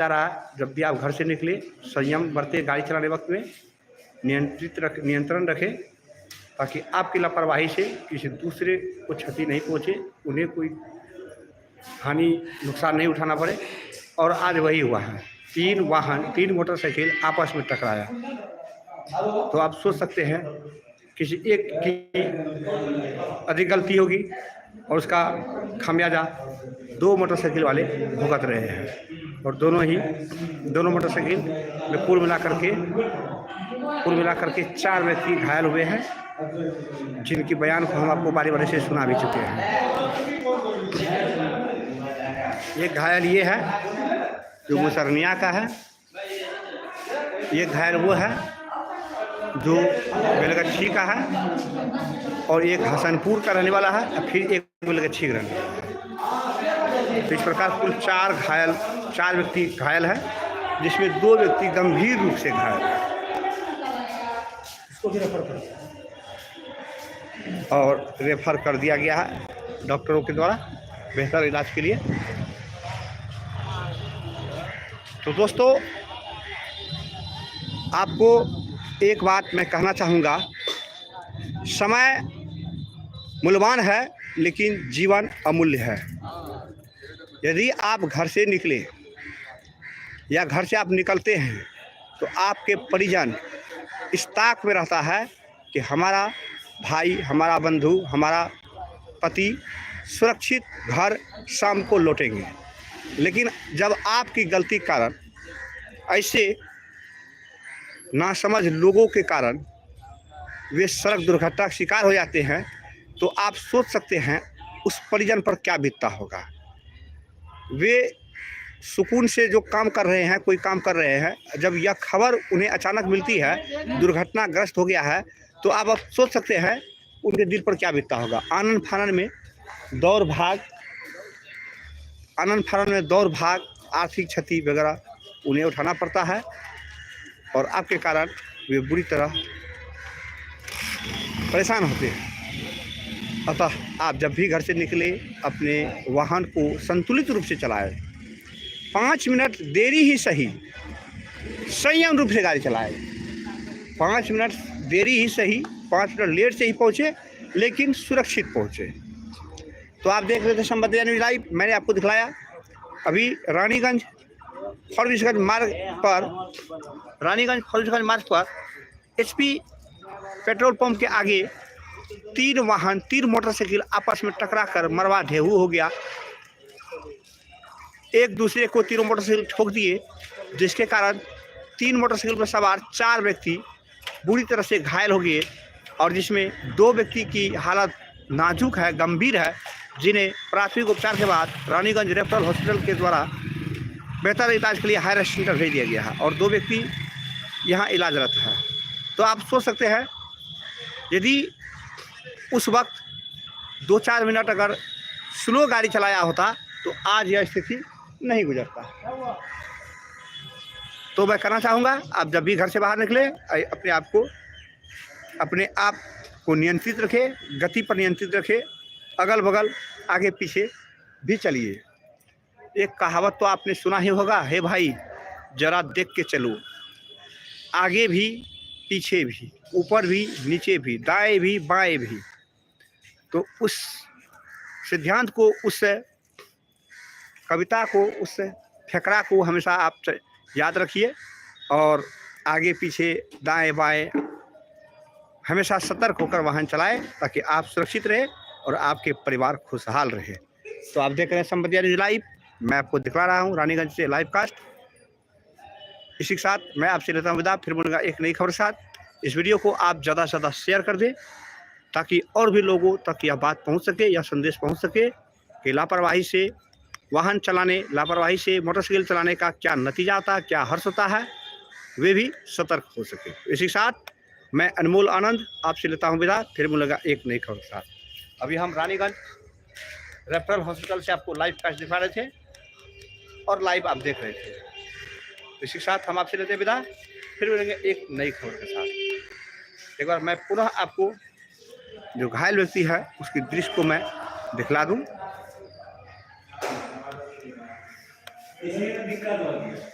जा रहा है, जब भी आप घर से निकले संयम बरतें, गाड़ी चलाने वक्त में नियंत्रण रखें, ताकि आपकी लापरवाही से किसी दूसरे को क्षति नहीं पहुँचे, उन्हें कोई नुकसान नहीं उठाना पड़े। और आज वही हुआ है, 3 मोटरसाइकिल आपस में टकराया। तो आप सोच सकते हैं किसी एक की अधिक गलती होगी और उसका खामियाजा 2 मोटरसाइकिल वाले भुगत रहे हैं। और दोनों मोटरसाइकिल में कुल मिलाकर के 4 व्यक्ति घायल हुए हैं, जिनकी बयान को हम आपको बारी बारी से सुना भी चुके हैं। एक घायल ये है जो मुसरनिया का है, एक घायल वो है जो बेलगच्छी का है, और एक हसनपुर का रहने वाला है, और फिर एक बेलगच्छी का रहने वाला है। तो इस प्रकार कुल 4 व्यक्ति घायल है, जिसमें 2 व्यक्ति गंभीर रूप से घायल है। इसको भी रेफर कर दिया गया है डॉक्टरों के द्वारा बेहतर इलाज के लिए। तो दोस्तों, आपको एक बात मैं कहना चाहूँगा, समय मूल्यवान है लेकिन जीवन अमूल्य है। यदि आप घर से निकले या घर से आप निकलते हैं तो आपके परिजन इस ताक में रहता है कि हमारा भाई, हमारा बंधु, हमारा पति सुरक्षित घर शाम को लौटेंगे। लेकिन जब आपकी गलती के कारण ऐसे नासमझ लोगों के कारण वे सड़क दुर्घटना का शिकार हो जाते हैं, तो आप सोच सकते हैं उस परिजन पर क्या बीतता होगा। वे सुकून से जो काम कर रहे हैं, कोई काम कर रहे हैं, जब यह खबर उन्हें अचानक मिलती है दुर्घटनाग्रस्त हो गया है, तो आप सोच सकते हैं उनके दिल पर क्या बीतता होगा। आनन फानन में दौड़ भाग आर्थिक क्षति वगैरह उन्हें उठाना पड़ता है, और आपके कारण वे बुरी तरह परेशान होते हैं। अतः आप जब भी घर से निकले अपने वाहन को संतुलित रूप से चलाएं। 5 मिनट देरी ही सही, संयम रूप से गाड़ी चलाएं। 5 मिनट देरी ही सही, 5 मिनट लेट से ही पहुँचे, लेकिन सुरक्षित पहुँचे। तो आप देख रहे थे संवाददाता न्यूज़ लाइव। मैंने आपको दिखलाया अभी रानीगंज फॉरबिसगंज मार्ग पर HP पेट्रोल पंप के आगे 3 मोटरसाइकिल आपस में टकराकर मरवा ढेहू हो गया। एक दूसरे को तीनों मोटरसाइकिल ठोक दिए, जिसके कारण 3 मोटरसाइकिल पर सवार 4 व्यक्ति बुरी तरह से घायल हो गए, और जिसमें 2 व्यक्ति की हालत नाजुक है, गंभीर है, जिन्हें प्राथमिक उपचार के बाद रानीगंज रेफरल हॉस्पिटल के द्वारा बेहतर इलाज के लिए हायर सेंटर भेज दिया गया है, और 2 व्यक्ति यहाँ इलाजरत है। तो आप सोच सकते हैं यदि उस वक्त 2-4 मिनट अगर स्लो गाड़ी चलाया होता तो आज यह स्थिति नहीं गुजरता। तो मैं कहना चाहूँगा, आप जब भी घर से बाहर निकले अपने आप को नियंत्रित रखें, गति पर नियंत्रित रखें, अगल बगल आगे पीछे भी चलिए। एक कहावत तो आपने सुना ही होगा, हे भाई जरा देख के चलो, आगे भी पीछे भी, ऊपर भी नीचे भी, दाएं भी बाएं भी। तो उस सिद्धांत को, उस कविता को, उस फकरा को हमेशा आप याद रखिए, और आगे पीछे दाएं बाएं हमेशा सतर्क होकर वाहन चलाएं, ताकि आप सुरक्षित रहे और आपके परिवार खुशहाल रहे। तो आप देख रहे हैं संवाददाता न्यूज़ लाइव। मैं आपको दिखा रहा हूँ रानीगंज से लाइव कास्ट। इसी के साथ मैं आपसे लेता हूँ विदा, फिर मिलूंगा एक नई खबर के साथ। इस वीडियो को आप ज़्यादा से ज़्यादा शेयर कर दें, ताकि और भी लोगों तक यह बात पहुँच सके, यह संदेश पहुँच सके कि लापरवाही से वाहन चलाने, लापरवाही से मोटरसाइकिल चलाने का क्या नतीजा आता है, क्या हर्ष होता है, वे भी सतर्क हो सके। इसी के साथ मैं अनमोल आनंद आपसे लेता हूँ विदा, फिर मिलेगा एक नई खबर के साथ। अभी हम रानीगंज रेफरल हॉस्पिटल से आपको लाइव कास्ट दिखा रहे थे, और लाइव आप देख रहे थे। इसी के साथ हम आपसे लेते हैं विदा, फिर मिलेंगे एक नई खबर के साथ। एक बार मैं पुनः आपको जो घायल व्यक्ति है उसकी दृश्य को मैं दिखला दूं। इसलिए दिक्कत होती है।